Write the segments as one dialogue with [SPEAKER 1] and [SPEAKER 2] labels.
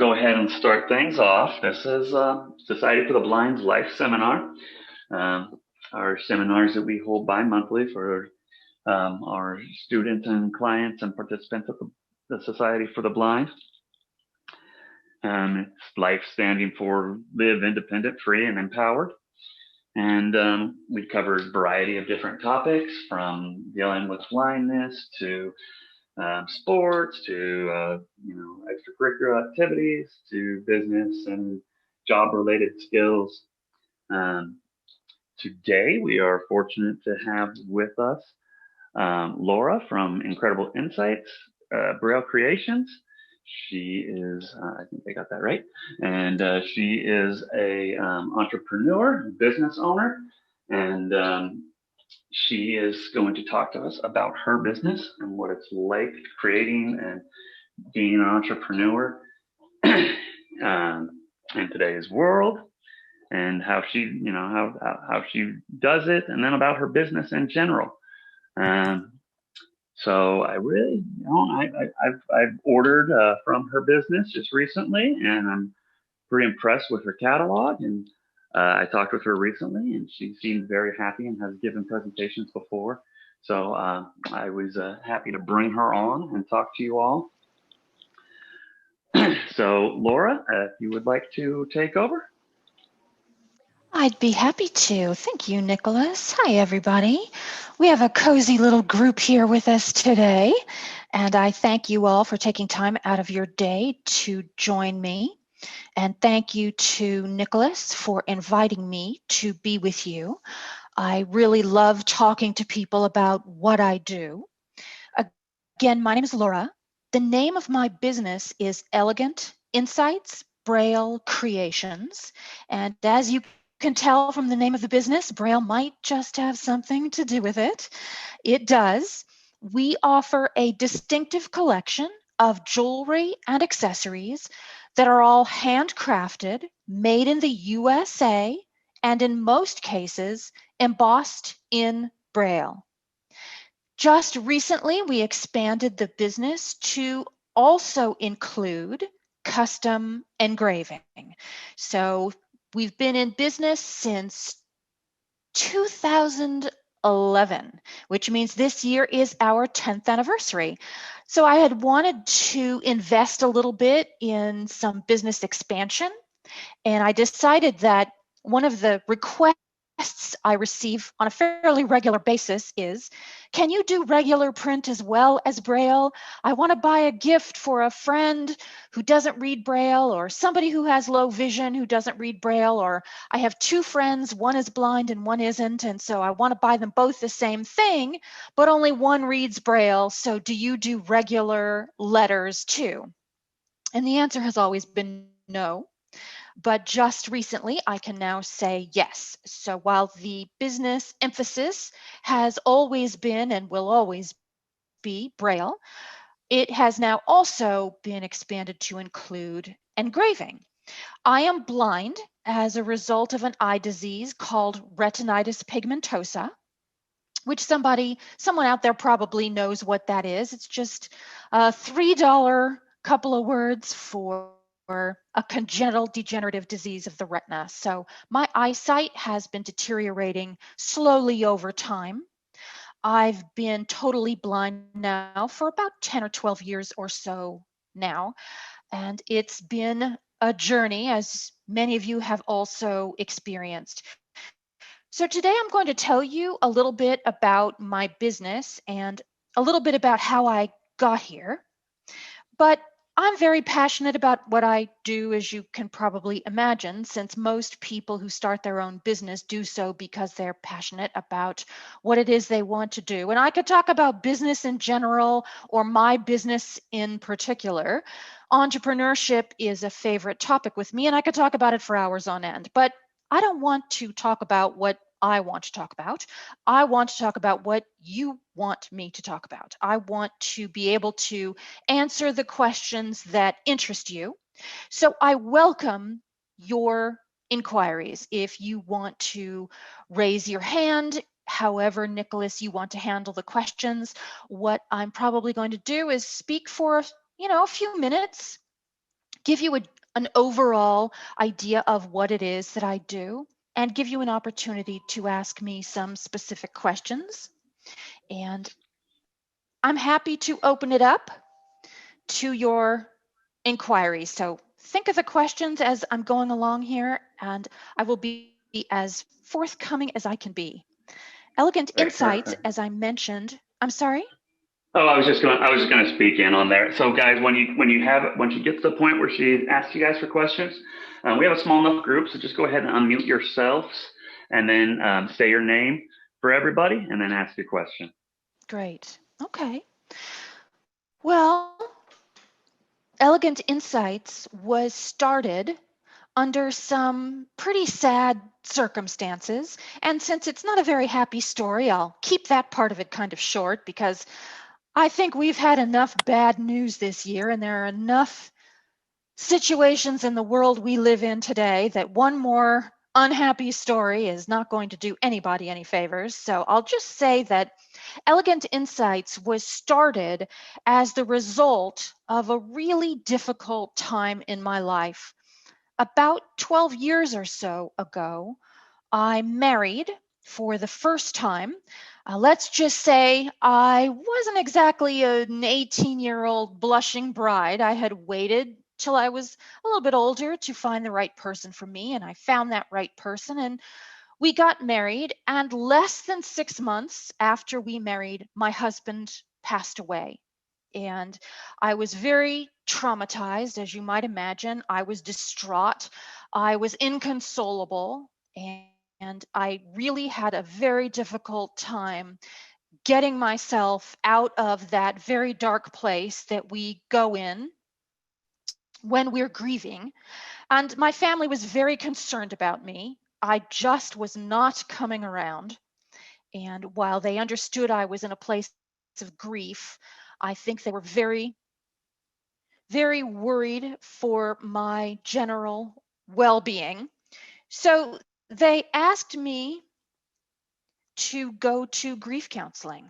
[SPEAKER 1] Go ahead and start things off. This is Society for the Blind's Life Seminar. Um, our seminars that we hold bi-monthly for our students and clients and participants of the Society for the Blind. It's life standing for live independent, free, and empowered. And we covered a variety of different topics from dealing with blindness to sports to extracurricular activities to business and job related skills. Um, Today we are fortunate to have with us Laura from Incredible Insights Braille Creations. She is, I think I got that right, and she is a entrepreneur, business owner, and she is going to talk to us about her business and what it's like creating and being an entrepreneur in today's world, and how she, how she does it, and then about her business in general. Um, so I really, I've ordered from her business just recently, and I'm pretty impressed with her catalog. And I talked with her recently, and she seemed very happy and has given presentations before. So I was happy to bring her on and talk to you all. So Laura, if you would like to take over.
[SPEAKER 2] I'd be happy to. Thank you, Nicholas. Hi, everybody. We have a cozy little group here with us today, and I thank you all for taking time out of your day to join me. And thank you to Nicholas for inviting me to be with you. I really love talking to people about what I do. Again, my name is Laura. The name of my business is Elegant Insights Braille Creations. And as you can tell from the name of the business, Braille might just have something to do with it. It does. We offer a distinctive collection of jewelry and accessories that are all handcrafted, made in the USA, and in most cases, embossed in Braille. Just recently, we expanded the business to also include custom engraving. So we've been in business since 2011, which means this year is our 10th anniversary. So I had wanted to invest a little bit in some business expansion, and I decided that one of the requests I receive on a fairly regular basis is, can you do regular print as well as Braille? I want to buy a gift for a friend who doesn't read Braille, or somebody who has low vision who doesn't read Braille, or I have two friends, one is blind and one isn't, and so I want to buy them both the same thing, but only one reads Braille, so do you do regular letters too? And the answer has always been no. But just recently, I can now say yes. So while the business emphasis has always been and will always be Braille, it has now also been expanded to include engraving. I am blind as a result of an eye disease called retinitis pigmentosa, which someone out there probably knows what that is. It's just a $3 couple of words for a congenital degenerative disease of the retina. So my eyesight has been deteriorating slowly over time. I've been totally blind now for about 10 or 12 years or so now, and it's been a journey, as many of you have also experienced. So today I'm going to tell you a little bit about my business and a little bit about how I got here. But I'm very passionate about what I do, as you can probably imagine, since most people who start their own business do so because they're passionate about what it is they want to do. And I could talk about business in general or my business in particular. Entrepreneurship is a favorite topic with me, and I could talk about it for hours on end. But I don't want to talk about what I want to talk about. I want to talk about what you want me to talk about. I want to be able to answer the questions that interest you. So I welcome your inquiries. If you want to raise your hand, however, Nicholas, you want to handle the questions, what I'm probably going to do is speak for, a few minutes, give you an overall idea of what it is that I do, and give you an opportunity to ask me some specific questions. And I'm happy to open it up to your inquiries. So think of the questions as I'm going along here, and I will be as forthcoming as I can be. Elegant Insights, as I mentioned, I'm sorry?
[SPEAKER 1] Oh, I was just gonna speak in on there. So guys, when she gets to the point where she asks you guys for questions, we have a small enough group, so just go ahead and unmute yourselves and then say your name for everybody and then ask your question.
[SPEAKER 2] Great. Okay. Well, Elegant Insights was started under some pretty sad circumstances. And since it's not a very happy story, I'll keep that part of it kind of short because I think we've had enough bad news this year, and there are enough situations in the world we live in today that one more unhappy story is not going to do anybody any favors. So I'll just say that Elegant Insights was started as the result of a really difficult time in my life. About 12 years or so ago, I married for the first time. Let's just say I wasn't exactly an 18-year-old blushing bride. I had waited till I was a little bit older to find the right person for me, and I found that right person, and we got married. And less than 6 months after we married, my husband passed away. And I was very traumatized, as you might imagine. I was distraught. I was inconsolable. And I really had a very difficult time getting myself out of that very dark place that we go in when we're grieving. And my family was very concerned about me. I just was not coming around. And while they understood I was in a place of grief, I think they were very worried for my general well being. So they asked me to go to grief counseling.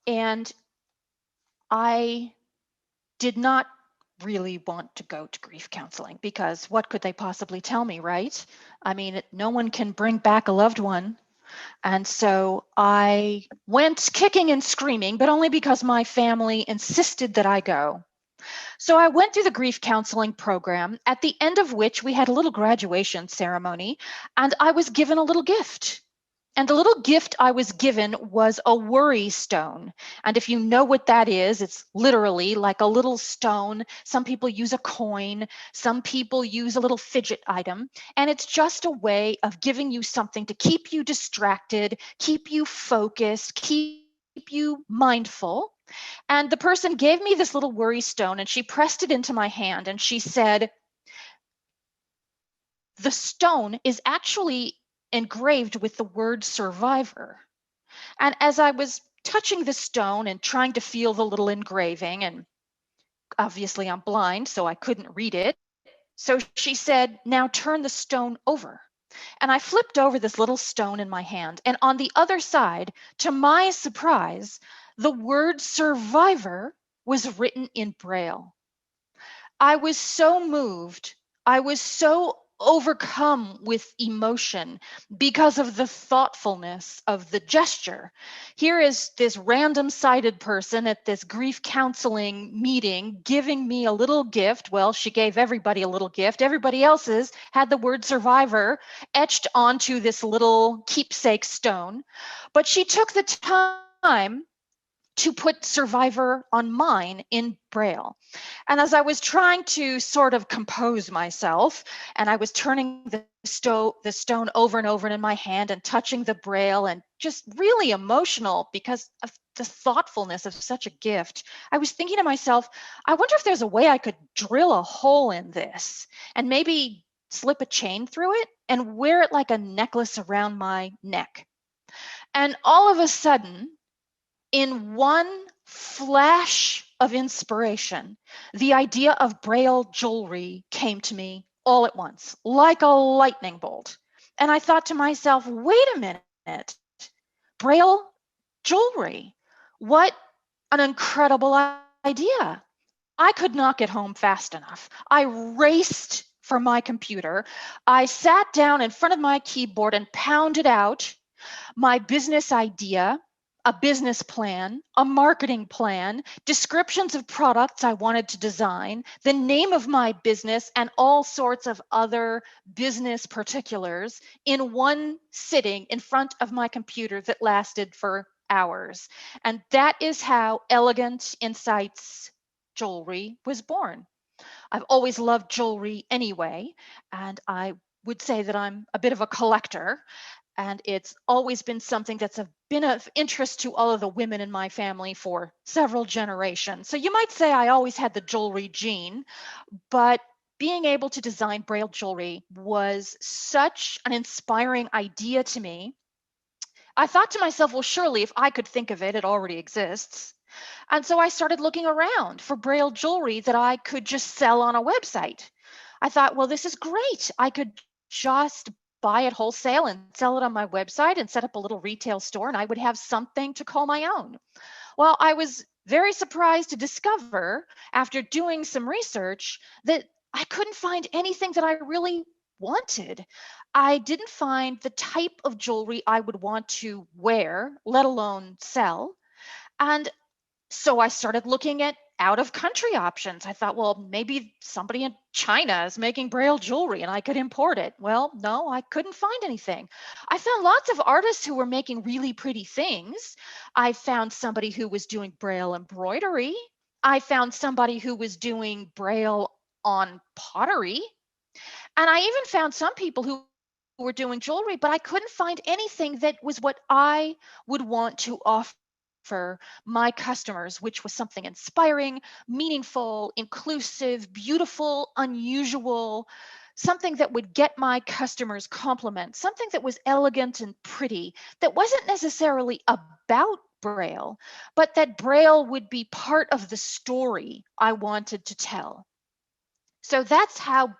[SPEAKER 2] And I did not really want to go to grief counseling because what could they possibly tell me, right? I mean, no one can bring back a loved one. And so I went kicking and screaming, but only because my family insisted that I go. So I went through the grief counseling program, at the end of which we had a little graduation ceremony, and I was given a little gift. And the little gift I was given was a worry stone. And if you know what that is, it's literally like a little stone. Some people use a coin, some people use a little fidget item. And it's just a way of giving you something to keep you distracted, keep you focused, keep you mindful. And the person gave me this little worry stone and she pressed it into my hand and she said, the stone is actually engraved with the word survivor. And as I was touching the stone and trying to feel the little engraving, and obviously I'm blind, so I couldn't read it. So she said, now turn the stone over. And I flipped over this little stone in my hand. And on the other side, to my surprise, the word survivor was written in Braille. I was so moved. I was so overcome with emotion because of the thoughtfulness of the gesture. Here is this random sighted person at this grief counseling meeting giving me a little gift. Well, she gave everybody a little gift. Everybody else's had the word survivor etched onto this little keepsake stone. But she took the time to put survivor on mine in Braille. And as I was trying to sort of compose myself, and I was turning the stone over and over in my hand and touching the Braille and just really emotional because of the thoughtfulness of such a gift, I was thinking to myself, I wonder if there's a way I could drill a hole in this and maybe slip a chain through it and wear it like a necklace around my neck. And all of a sudden, in one flash of inspiration, the idea of Braille jewelry came to me all at once, like a lightning bolt. And I thought to myself, wait a minute, Braille jewelry, what an incredible idea. I could not get home fast enough. I raced for my computer. I sat down in front of my keyboard and pounded out my business idea, a business plan, a marketing plan, descriptions of products I wanted to design, the name of my business, and all sorts of other business particulars in one sitting in front of my computer that lasted for hours. And that is how Elegant Insights Jewelry was born. I've always loved jewelry anyway, and I would say that I'm a bit of a collector, and it's always been something that's been of interest to all of the women in my family for several generations. So you might say I always had the jewelry gene, but being able to design braille jewelry was such an inspiring idea to me. I thought to myself, well, surely if I could think of it, it already exists. And so I started looking around for braille jewelry that I could just sell on a website. I thought, well, this is great. I could just buy it wholesale and sell it on my website and set up a little retail store, and I would have something to call my own. Well, I was very surprised to discover after doing some research that I couldn't find anything that I really wanted. I didn't find the type of jewelry I would want to wear, let alone sell. And so I started looking at out of country options. I thought, well, maybe somebody in China is making braille jewelry and I could import it. Well, no, I couldn't find anything. I found lots of artists who were making really pretty things. I found somebody who was doing braille embroidery. I found somebody who was doing braille on pottery. And I even found some people who were doing jewelry, but I couldn't find anything that was what I would want to offer my customers, which was something inspiring, meaningful, inclusive, beautiful, unusual, something that would get my customers compliments, something that was elegant and pretty, that wasn't necessarily about Braille, but that Braille would be part of the story I wanted to tell. So that's how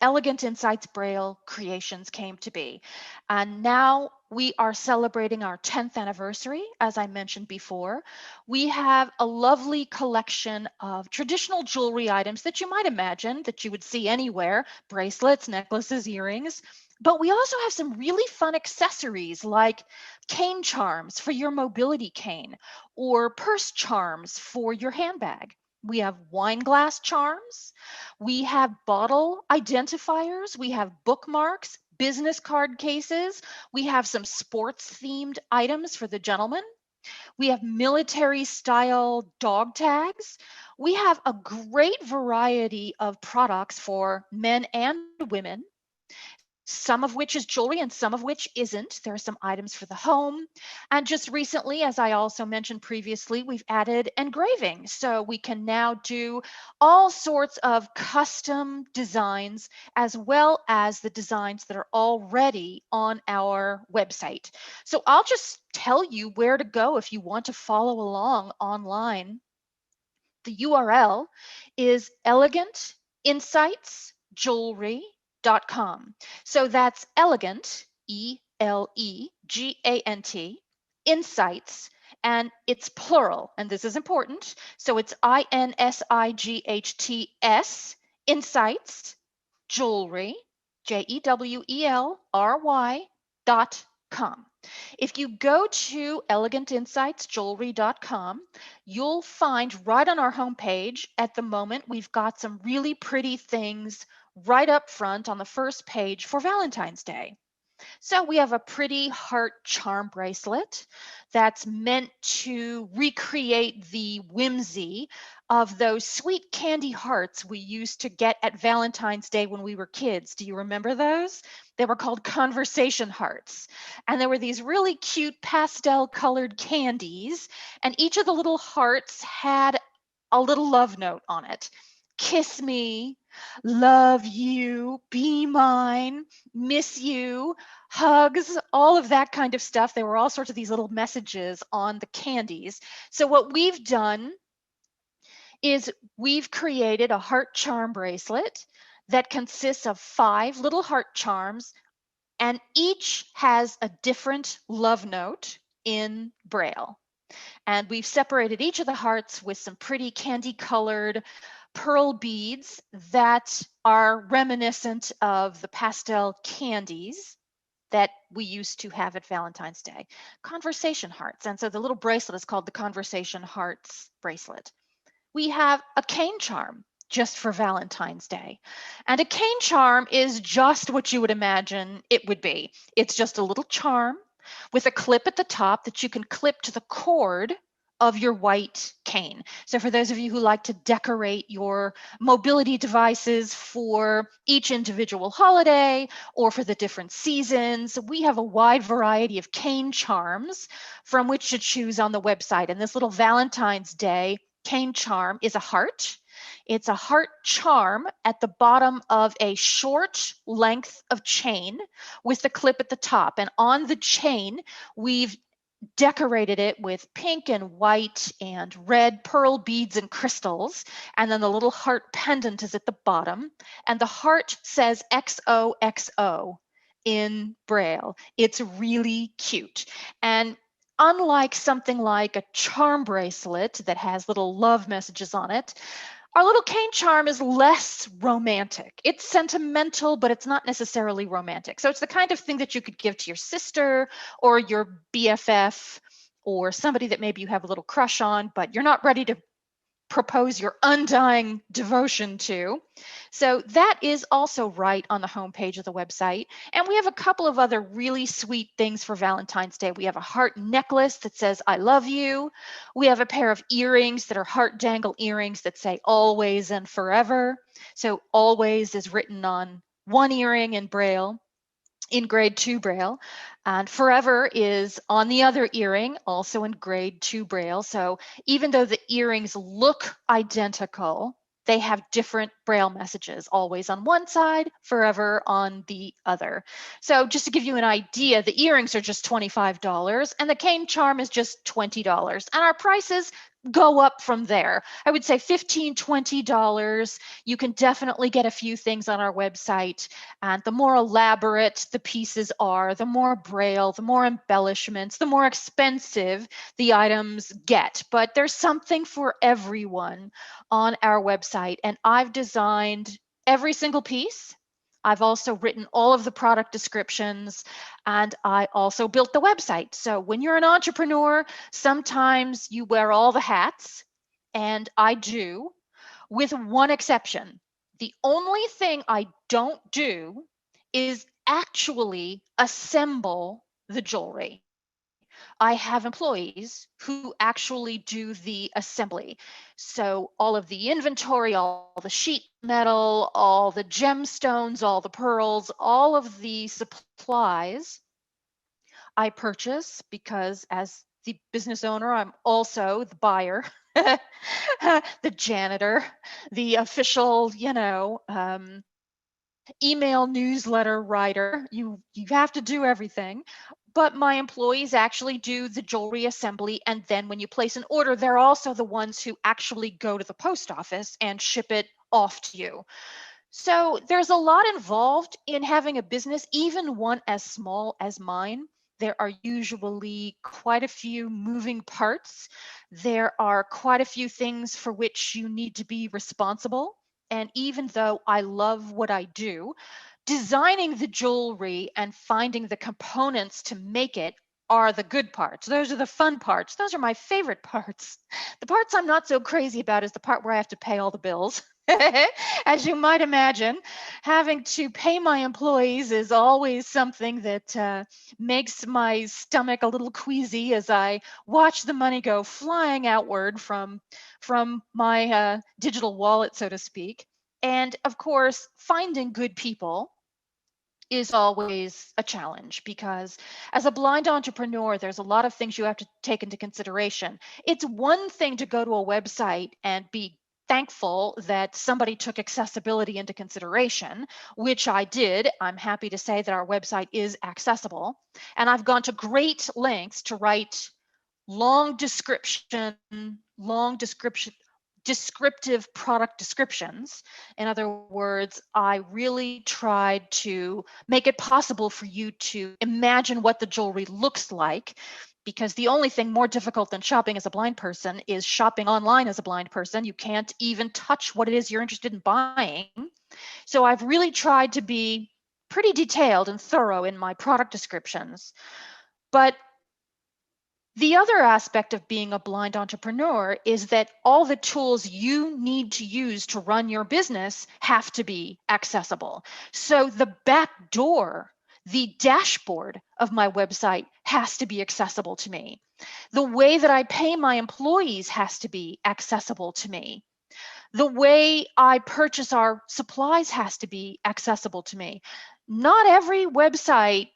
[SPEAKER 2] Elegant Insights Braille creations came to be. And now we are celebrating our 10th anniversary, as I mentioned before. We have a lovely collection of traditional jewelry items that you might imagine that you would see anywhere, bracelets, necklaces, earrings. But we also have some really fun accessories like cane charms for your mobility cane or purse charms for your handbag. We have wine glass charms. We have bottle identifiers. We have bookmarks, business card cases. We have some sports themed items for the gentlemen. We have military style dog tags. We have a great variety of products for men and women, some of which is jewelry and some of which isn't. There are some items for the home. And just recently, as I also mentioned previously, we've added engraving. So we can now do all sorts of custom designs as well as the designs that are already on our website. So I'll just tell you where to go if you want to follow along online. The URL is elegantinsightsjewelry.com. So that's elegant, Elegant, insights, and it's plural. And this is important. So it's INSIGHTS, insights, jewelry, JEWELRY.com. If you go to elegantinsightsjewelry.com, you'll find right on our homepage at the moment, we've got some really pretty things right up front on the first page for Valentine's Day. So we have a pretty heart charm bracelet that's meant to recreate the whimsy of those sweet candy hearts we used to get at Valentine's Day when we were kids. Do you remember those? They were called conversation hearts. And there were these really cute pastel colored candies, and each of the little hearts had a little love note on it. Kiss me, love you, be mine, miss you, hugs, all of that kind of stuff. There were all sorts of these little messages on the candies. So what we've done is we've created a heart charm bracelet that consists of 5 little heart charms, and each has a different love note in Braille. And we've separated each of the hearts with some pretty candy colored pearl beads that are reminiscent of the pastel candies that we used to have at Valentine's Day. Conversation hearts. And so the little bracelet is called the Conversation Hearts bracelet. We have a cane charm just for Valentine's Day. And a cane charm is just what you would imagine it would be. It's just a little charm with a clip at the top that you can clip to the cord of your white cane. So for those of you who like to decorate your mobility devices for each individual holiday or for the different seasons, we have a wide variety of cane charms from which to choose on the website. And this little Valentine's Day cane charm is a heart. It's a heart charm at the bottom of a short length of chain with the clip at the top. And on the chain, we've decorated it with pink and white and red pearl beads and crystals. And then the little heart pendant is at the bottom. And the heart says XOXO in Braille. It's really cute. And unlike something like a charm bracelet that has little love messages on it, our little cane charm is less romantic. It's sentimental, but it's not necessarily romantic. So it's the kind of thing that you could give to your sister or your BFF or somebody that maybe you have a little crush on, but you're not ready to propose your undying devotion to. So that is also right on the homepage of the website. And we have a couple of other really sweet things for Valentine's Day. We have a heart necklace that says, I love you. We have a pair of earrings that are heart dangle earrings that say always and forever. So always is written on one earring in Braille, in grade 2 Braille, and forever is on the other earring, also in grade 2 Braille. So even though the earrings look identical, they have different Braille messages, always on one side, forever on the other. So just to give you an idea, the earrings are just $25 and the cane charm is just $20. And our prices go up from there. I would say $15, $20. You can definitely get a few things on our website. And the more elaborate the pieces are, the more Braille, the more embellishments, the more expensive the items get. But there's something for everyone on our website. And I've designed every single piece. I've also written all of the product descriptions, and I also built the website. So when you're an entrepreneur, sometimes you wear all the hats, and I do, with one exception. The only thing I don't do is actually assemble the jewelry. I have employees who actually do the assembly. So all of the inventory, all the sheet metal, all the gemstones, all the pearls, all of the supplies I purchase because as the business owner, I'm also the buyer, the janitor, the official, email newsletter writer. You have to do everything. But my employees actually do the jewelry assembly. And then when you place an order, they're also the ones who actually go to the post office and ship it off to you. So there's a lot involved in having a business, even one as small as mine. There are usually quite a few moving parts. There are quite a few things for which you need to be responsible. And even though I love what I do, designing the jewelry and finding the components to make it are the good parts. Those are the fun parts. Those are my favorite parts. The parts I'm not so crazy about is the part where I have to pay all the bills. As you might imagine, having to pay my employees is always something that makes my stomach a little queasy as I watch the money go flying outward from my digital wallet, so to speak. And of course, finding good people is always a challenge because as a blind entrepreneur, there's a lot of things you have to take into consideration. It's one thing to go to a website and be thankful that somebody took accessibility into consideration, which I did. I'm happy to say that our website is accessible. And I've gone to great lengths to write long description, long description, descriptive product descriptions. In other words, I really tried to make it possible for you to imagine what the jewelry looks like because the only thing more difficult than shopping as a blind person is shopping online as a blind person. You can't even touch what it is you're interested in buying. So I've really tried to be pretty detailed and thorough in my product descriptions. But the other aspect of being a blind entrepreneur is that all the tools you need to use to run your business have to be accessible. So the back door, the dashboard of my website has to be accessible to me. The way that I pay my employees has to be accessible to me. The way I purchase our supplies has to be accessible to me. Not every website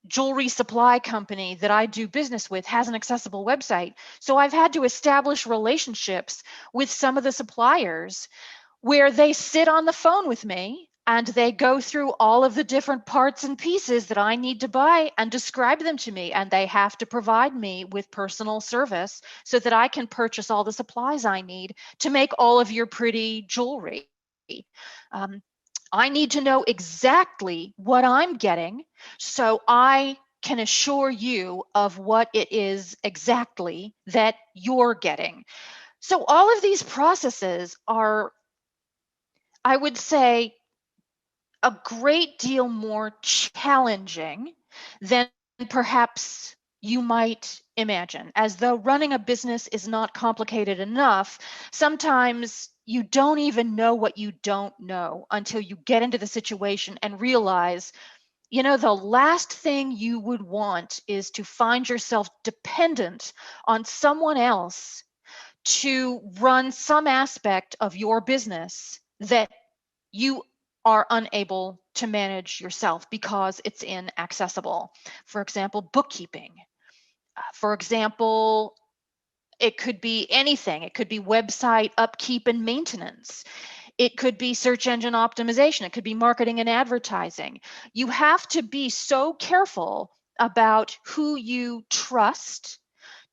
[SPEAKER 2] jewelry supply company that I do business with has an accessible website. So I've had to establish relationships with some of the suppliers where they sit on the phone with me and they go through all of the different parts and pieces that I need to buy and describe them to me. And they have to provide me with personal service so that I can purchase all the supplies I need to make all of your pretty jewelry. Um, I need to know exactly what I'm getting so I can assure you of what it is exactly that you're getting. So all of these processes are, I would say, a great deal more challenging than perhaps you might imagine. As though running a business is not complicated enough, sometimes you don't even know what you don't know until you get into the situation and realize, you know, the last thing you would want is to find yourself dependent on someone else to run some aspect of your business that you are unable to manage yourself because it's inaccessible. For example, bookkeeping. For example, it could be anything. It could be website upkeep and maintenance. It could be search engine optimization. It could be marketing and advertising. You have to be so careful about who you trust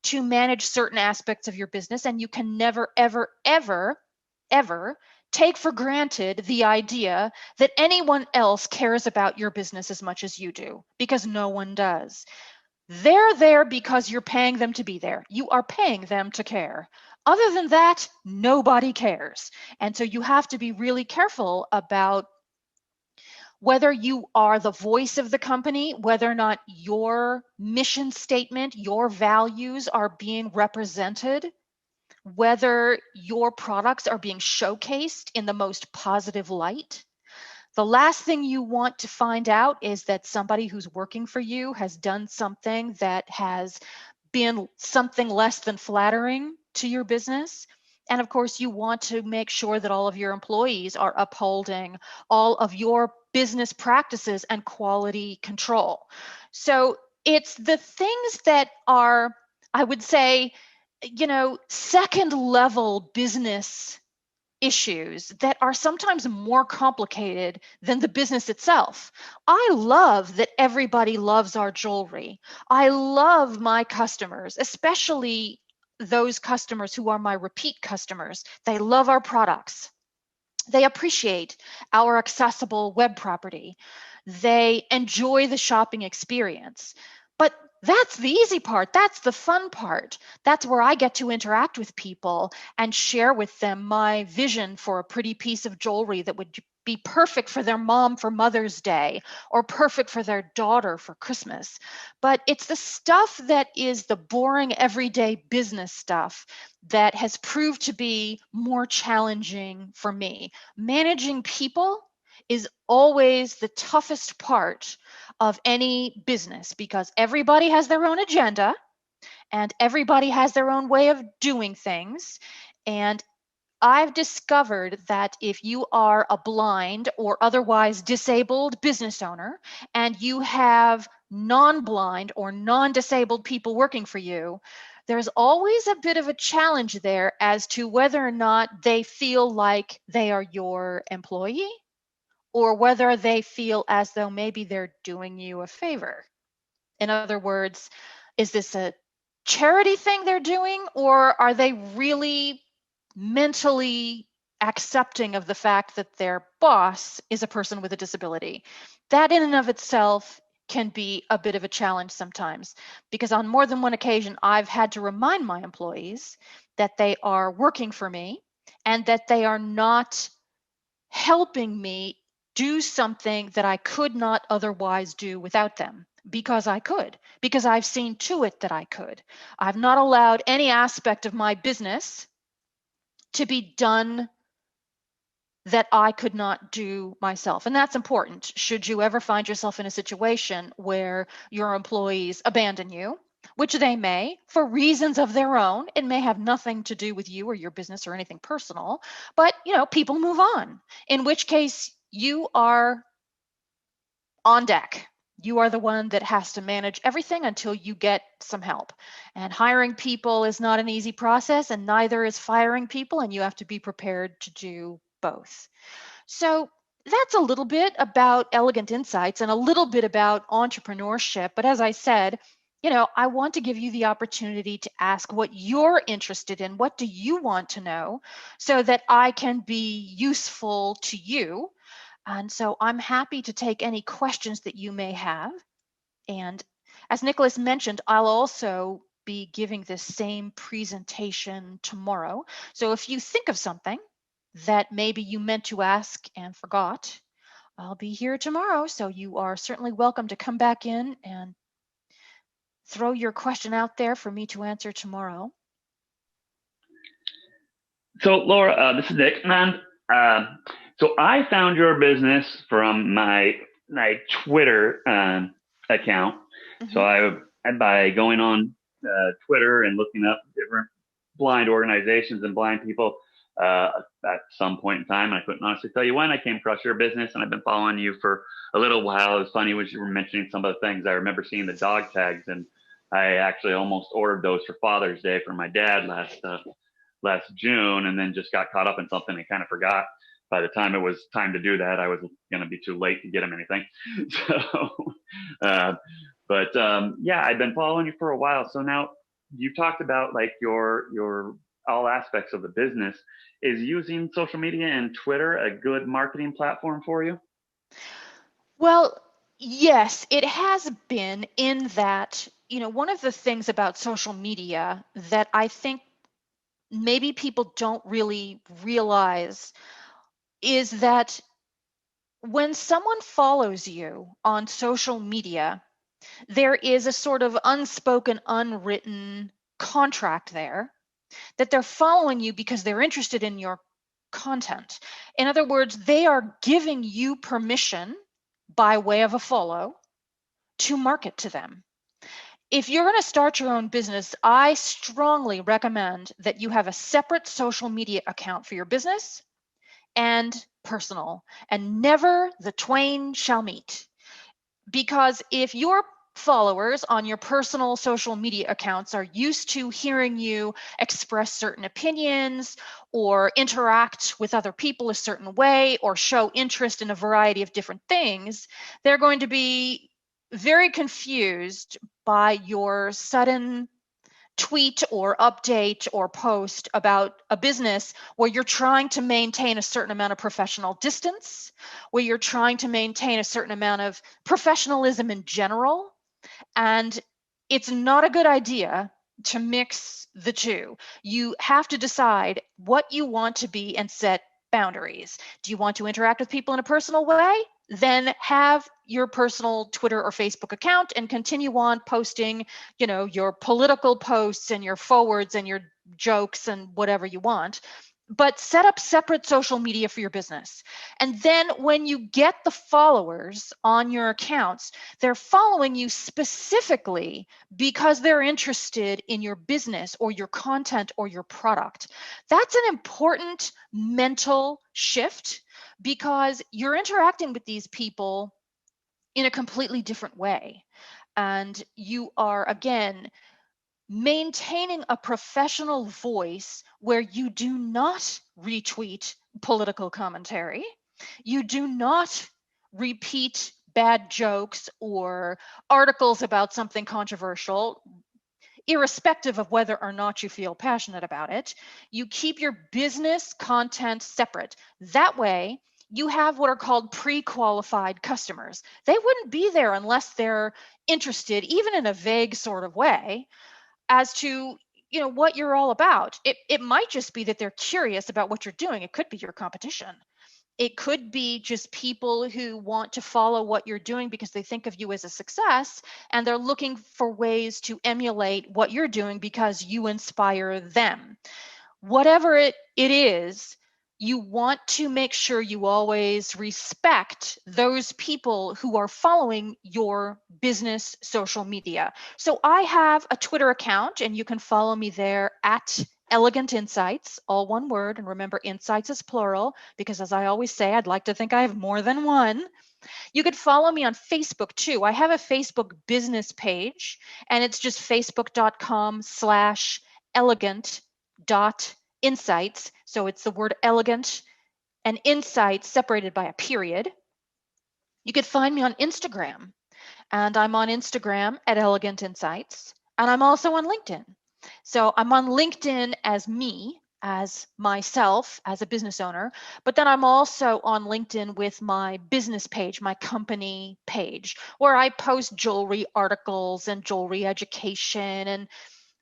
[SPEAKER 2] to manage certain aspects of your business, and you can never, ever, ever, ever take for granted the idea that anyone else cares about your business as much as you do, because no one does. They're there because you're paying them to be there. You are paying them to care. Other than that, nobody cares. And so you have to be really careful about whether you are the voice of the company, whether or not your mission statement, your values are being represented, whether your products are being showcased in the most positive light. The last thing you want to find out is that somebody who's working for you has done something that has been something less than flattering to your business. And of course, you want to make sure that all of your employees are upholding all of your business practices and quality control. So it's the things that are, I would say, you know, second level business issues that are sometimes more complicated than the business itself. I love that everybody loves our jewelry. I love my customers, especially those customers who are my repeat customers. They love our products. They appreciate our accessible web property. They enjoy the shopping experience. But that's the easy part. That's the fun part. That's where I get to interact with people and share with them my vision for a pretty piece of jewelry that would be perfect for their mom for Mother's Day or perfect for their daughter for Christmas. But it's the stuff that is the boring everyday business stuff that has proved to be more challenging for me. Managing people is always the toughest part of any business because everybody has their own agenda and everybody has their own way of doing things. And I've discovered that if you are a blind or otherwise disabled business owner and you have non-blind or non-disabled people working for you, there's always a bit of a challenge there as to whether or not they feel like they are your employee or whether they feel as though maybe they're doing you a favor. In other words, is this a charity thing they're doing, or are they really mentally accepting of the fact that their boss is a person with a disability? That in and of itself can be a bit of a challenge sometimes, because on more than one occasion, I've had to remind my employees that they are working for me and that they are not helping me do something that I could not otherwise do without them, because I could, because I've seen to it that I could. I've not allowed any aspect of my business to be done that I could not do myself. And that's important. Should you ever find yourself in a situation where your employees abandon you, which they may for reasons of their own, it may have nothing to do with you or your business or anything personal, but people move on, in which case you are on deck. You are the one that has to manage everything until you get some help. And hiring people is not an easy process, and neither is firing people, and you have to be prepared to do both. So that's a little bit about Elegant Insights and a little bit about entrepreneurship. But as I said, I want to give you the opportunity to ask what you're interested in. What do you want to know, so that I can be useful to you? And so I'm happy to take any questions that you may have. And as Nicholas mentioned, I'll also be giving this same presentation tomorrow. So if you think of something that maybe you meant to ask and forgot, I'll be here tomorrow. So you are certainly welcome to come back in and throw your question out there for me to answer tomorrow.
[SPEAKER 1] So, Laura, this is Nick, and so I found your business from my Twitter account.
[SPEAKER 2] Mm-hmm.
[SPEAKER 1] So by going on Twitter and looking up different blind organizations and blind people, at some point in time, I couldn't honestly tell you when, I came across your business, and I've been following you for a little while. It was funny when you were mentioning some of the things. I remember seeing the dog tags, and I actually almost ordered those for Father's Day for my dad last June, and then just got caught up in something and kind of forgot. By the time it was time to do that, I was going to be too late to get him anything. Yeah, I've been following you for a while. So now you talked about like your all aspects of the business. Is using social media and Twitter a good marketing platform for you?
[SPEAKER 2] Well, yes, it has been, in that, one of the things about social media that I think maybe people don't really realize is that when someone follows you on social media, there is a sort of unspoken, unwritten contract there that they're following you because they're interested in your content. In other words, they are giving you permission by way of a follow to market to them. If you're going to start your own business, I strongly recommend that you have a separate social media account for your business and personal, and never the twain shall meet. Because if your followers on your personal social media accounts are used to hearing you express certain opinions or interact with other people a certain way or show interest in a variety of different things, they're going to be very confused by your sudden tweet or update or post about a business where you're trying to maintain a certain amount of professional distance, where you're trying to maintain a certain amount of professionalism in general. And it's not a good idea to mix the two. You have to decide what you want to be and set boundaries. Do you want to interact with people in a personal way? Then have your personal Twitter or Facebook account and continue on posting, your political posts and your forwards and your jokes and whatever you want. But set up separate social media for your business. And then when you get the followers on your accounts, they're following you specifically because they're interested in your business or your content or your product. That's an important mental shift, because you're interacting with these people in a completely different way. And you are, again, maintaining a professional voice where you do not retweet political commentary, you do not repeat bad jokes or articles about something controversial, irrespective of whether or not you feel passionate about it. You keep your business content separate. That way, you have what are called pre-qualified customers. They wouldn't be there unless they're interested, even in a vague sort of way, as to what you're all about. It might just be that they're curious about what you're doing. It could be your competition. It could be just people who want to follow what you're doing because they think of you as a success, and they're looking for ways to emulate what you're doing because you inspire them. Whatever it is, you want to make sure you always respect those people who are following your business social media. So I have a Twitter account, and you can follow me there at Elegant Insights, all one word. And remember, insights is plural, because as I always say, I'd like to think I have more than one. You could follow me on Facebook too. I have a Facebook business page, and it's just facebook.com/elegant.insights. So it's the word elegant and insights separated by a period. You could find me on Instagram, and I'm on Instagram at Elegant Insights, and I'm also on LinkedIn. So I'm on LinkedIn as me, as myself, as a business owner, but then I'm also on LinkedIn with my business page, my company page, where I post jewelry articles and jewelry education and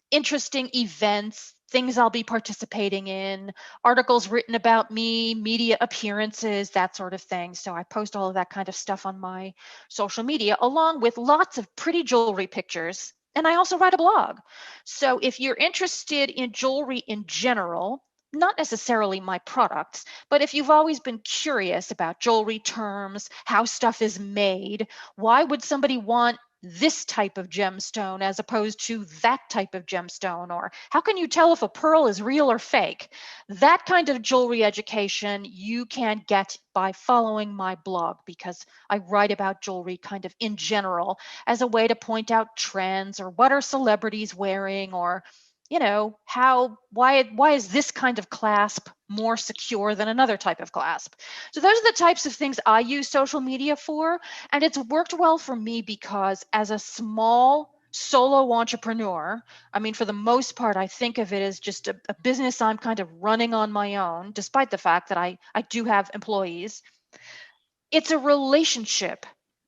[SPEAKER 2] interesting events, things I'll be participating in, articles written about me, media appearances, that sort of thing. So I post all of that kind of stuff on my social media, along with lots of pretty jewelry pictures. And I also write a blog. So if you're interested in jewelry in general, not necessarily my products, but if you've always been curious about jewelry terms, how stuff is made, why would somebody want this type of gemstone as opposed to that type of gemstone? Or how can you tell if a pearl is real or fake? That kind of jewelry education you can get by following my blog, because I write about jewelry kind of in general as a way to point out trends, or what are celebrities wearing, or why is this kind of clasp more secure than another type of clasp? So those are the types of things I use social media for. And it's worked well for me because as a small solo entrepreneur, I mean, for the most part, I think of it as just a business I'm kind of running on my own, despite the fact that I do have employees. It's a relationship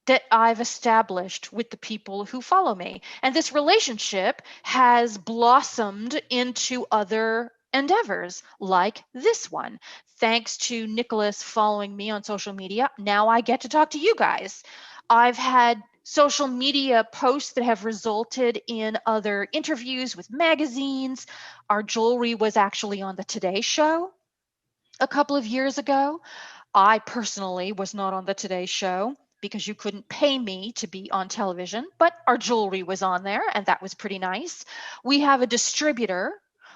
[SPEAKER 2] that I've established with the people who follow me. And this relationship has blossomed into other endeavors like this one. Thanks to Nicholas following me on social media, now I get to talk to you guys. I've had social media posts that have resulted in other interviews with magazines. Our jewelry was actually on the Today Show a couple of years ago. I personally was not on the Today Show because you couldn't pay me to be on television, but our jewelry was on there, and that was pretty nice. We have a distributor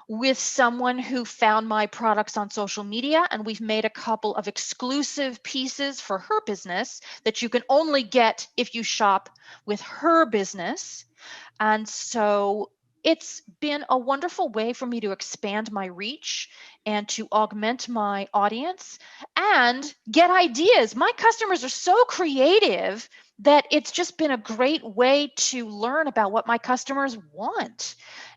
[SPEAKER 2] with someone who found my products on social media, and we've made a couple of exclusive pieces for her business that you can only get if you shop with her business. And so it's been a wonderful way for me to expand my reach and to augment my audience and get ideas. My customers are so creative that it's just been a great way to learn about what my customers want.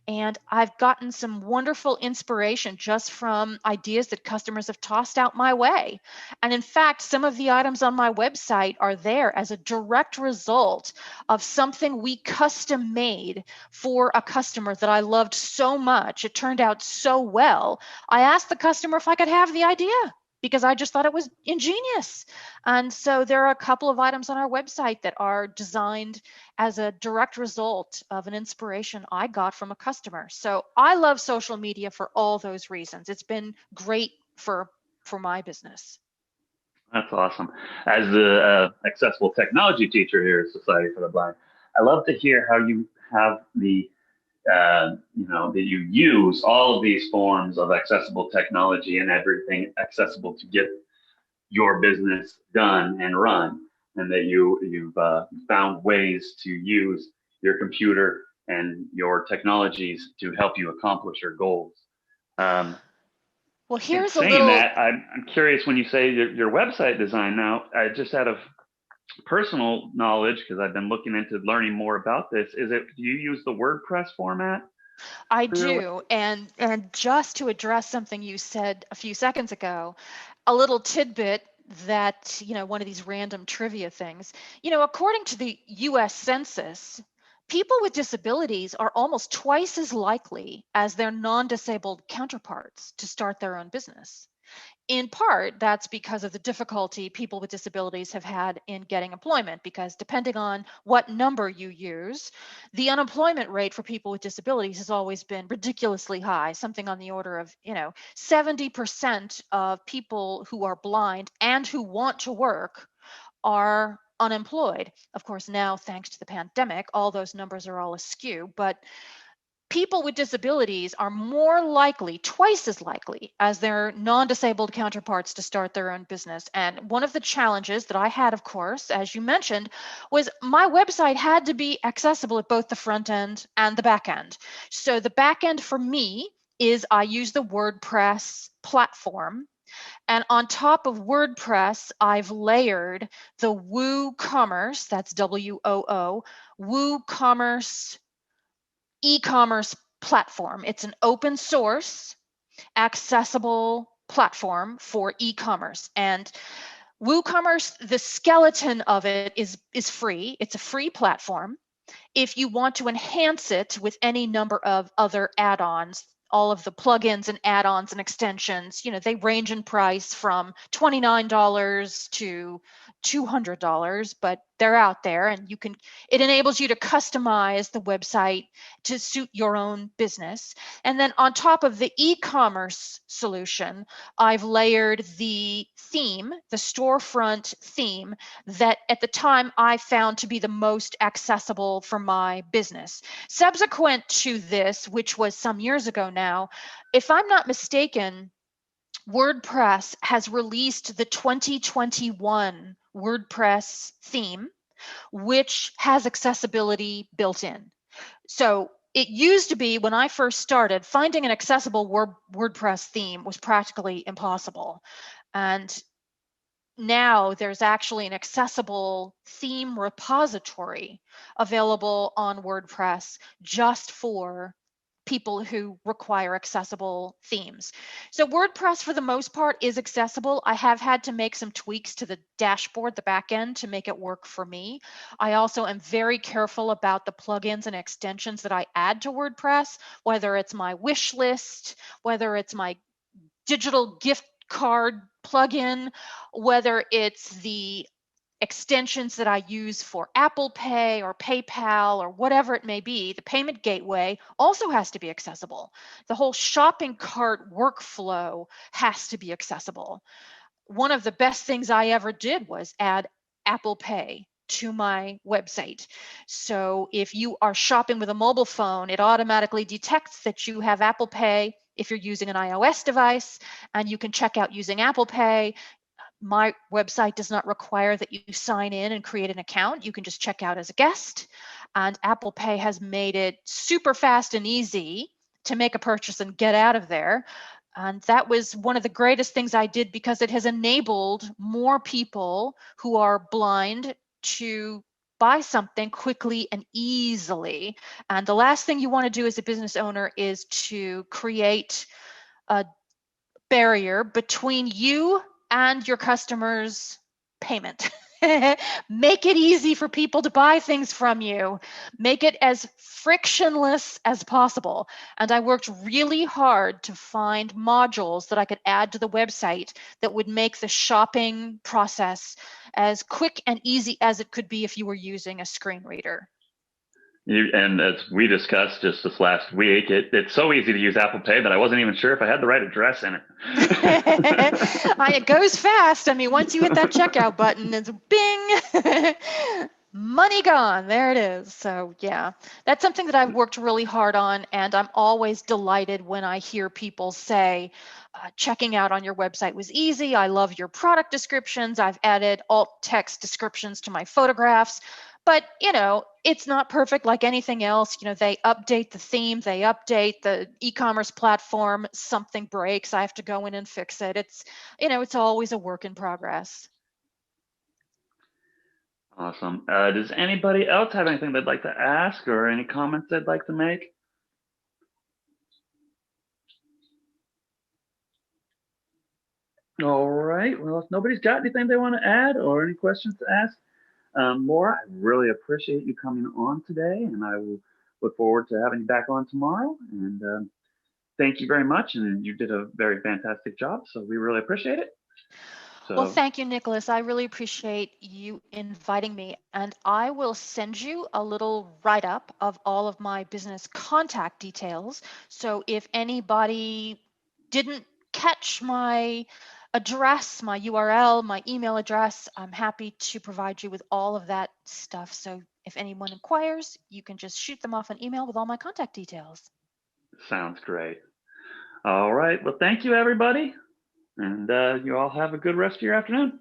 [SPEAKER 2] And I've gotten some wonderful inspiration just from ideas that customers have tossed out my way. And in fact, some of the items on my website are there as a direct result of something we custom made for a customer that I loved so much. It turned out so well. I asked the customer if I could have the idea because I just thought it was ingenious. And so there are a couple of items on our website that are designed as a direct result of an inspiration I got from a customer. So I love social media for all those reasons. It's been great for my business.
[SPEAKER 1] That's awesome. As the accessible technology teacher here at Society for the Blind, I love to hear how you have that you use all of these forms of accessible technology and everything accessible to get your business done and run, and that you've found ways to use your computer and your technologies to help you accomplish your goals. Um,
[SPEAKER 2] Well,
[SPEAKER 1] in
[SPEAKER 2] here's a
[SPEAKER 1] saying
[SPEAKER 2] little.
[SPEAKER 1] that, I'm curious when you say your website design. Now, I just out of personal knowledge, because I've been looking into learning more about this, do you use the WordPress format
[SPEAKER 2] I
[SPEAKER 1] for your?
[SPEAKER 2] do. And just to address something you said a few seconds ago, a little tidbit that, one of these random trivia things. According to the US Census, people with disabilities are almost twice as likely as their non-disabled counterparts to start their own business. In part, that's because of the difficulty people with disabilities have had in getting employment, because depending on what number you use, the unemployment rate for people with disabilities has always been ridiculously high, something on the order of, 70% of people who are blind and who want to work are unemployed. Of course, now, thanks to the pandemic, all those numbers are all askew, but people with disabilities are more likely, twice as likely as their non-disabled counterparts, to start their own business. And one of the challenges that I had, of course, as you mentioned, was my website had to be accessible at both the front end and the back end. So the back end for me is I use the WordPress platform. And on top of WordPress, I've layered the WooCommerce, that's WOO, WooCommerce e-commerce platform. It's an open source, accessible platform for e-commerce. And WooCommerce, the skeleton of it is free. It's a free platform. If you want to enhance it with any number of other add-ons, all of the plugins and add-ons and extensions, they range in price from $29 to $200, but they're out there, and it enables you to customize the website to suit your own business. And then on top of the e-commerce solution, I've layered the theme, the storefront theme, that at the time I found to be the most accessible for my business. Subsequent to this, which was some years ago now, if I'm not mistaken, WordPress has released the 2021 WordPress theme, which has accessibility built in. So it used to be, when I first started, finding an accessible WordPress theme was practically impossible. And now there's actually an accessible theme repository available on WordPress just for people who require accessible themes. So WordPress, for the most part, is accessible. I have had to make some tweaks to the dashboard, the back end, to make it work for me. I also am very careful about the plugins and extensions that I add to WordPress, whether it's my wish list, whether it's my digital gift card plugin, whether it's the extensions that I use for Apple Pay or PayPal or whatever it may be. The payment gateway also has to be accessible. The whole shopping cart workflow has to be accessible. One of the best things I ever did was add Apple Pay to my website. So if you are shopping with a mobile phone, it automatically detects that you have Apple Pay if you're using an iOS device, and you can check out using Apple Pay. My website does not require that you sign in and create an account. You can just check out as a guest. And Apple Pay has made it super fast and easy to make a purchase and get out of there. And that was one of the greatest things I did, because it has enabled more people who are blind to buy something quickly and easily. And the last thing you want to do as a business owner is to create a barrier between you and your customers' payment. Make it easy for people to buy things from you. Make it as frictionless as possible. And I worked really hard to find modules that I could add to the website that would make the shopping process as quick and easy as it could be if you were using a screen reader.
[SPEAKER 1] And as we discussed just this last week, it's so easy to use Apple Pay that I wasn't even sure if I had the right address in it.
[SPEAKER 2] It goes fast. I mean, once you hit that checkout button, it's bing, money gone. There it is. So yeah, that's something that I've worked really hard on. And I'm always delighted when I hear people say, checking out on your website was easy. I love your product descriptions. I've added alt text descriptions to my photographs. But, it's not perfect like anything else. They update the theme, they update the e-commerce platform, something breaks, I have to go in and fix it. It's always a work in progress.
[SPEAKER 1] Awesome. Does anybody else have anything they'd like to ask or any comments they'd like to make? All right. Well, if nobody's got anything they want to add or any questions to ask, Laura, I really appreciate you coming on today, and I will look forward to having you back on tomorrow. And thank you very much. And you did a very fantastic job, so we really appreciate it.
[SPEAKER 2] Well,
[SPEAKER 1] So
[SPEAKER 2] thank you, Nicholas. I really appreciate you inviting me, and I will send you a little write-up of all of my business contact details. So if anybody didn't catch my address, my URL, my email address, I'm happy to provide you with all of that stuff. So if anyone inquires, you can just shoot them off an email with all my contact details.
[SPEAKER 1] sounds great. All right. Well, thank you, everybody. And you all have a good rest of your afternoon.